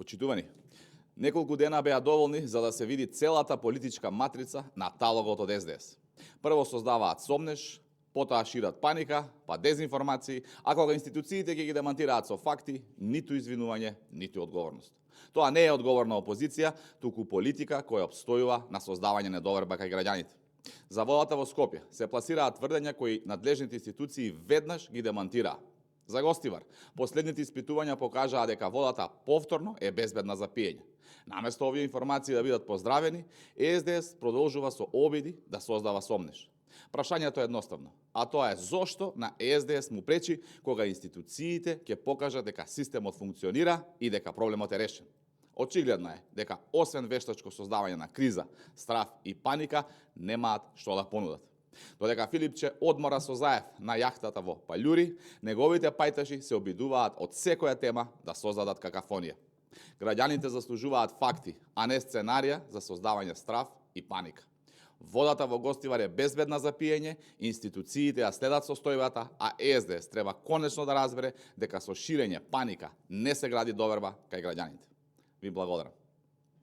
Почитувани, неколку дена беа доволни за да се види целата политичка матрица на талогот од СДС. Прво создаваат сомнеш, потоа шират паника, па дезинформации, а кога институциите ќе ги демантираат со факти, ниту извинување, ниту одговорност. Тоа не е одговорна опозиција, туку политика која обстојува на создавање недоверба кај граѓаните. За водата во Скопје се пласираат тврдења кои надлежните институции веднаш ги демантираа. За Гостивар, последните испитувања покажаа дека водата повторно е безбедна за пиење. Наместо овие информации да бидат поздравени, СДС продолжува со обиди да создава сомнеш. Прашањето е едноставно, а тоа е зошто на СДС му пречи кога институциите ќе покажат дека системот функционира и дека проблемот е решен. Очигледно е дека освен вештачко создавање на криза, страф и паника, немаат што да понудат. Додека Филипче одмора со Заев на јахтата во Паљури, неговите пајташи се обидуваат од секоја тема да создадат какафонија. Граѓаните заслужуваат факти, а не сценарија за создавање страф и паника. Водата во Гостивар е безбедна за пиење, институциите ја следат состојбата, а СДС треба конечно да разбере дека со ширење паника не се гради доверба кај граѓаните. Ви благодарам.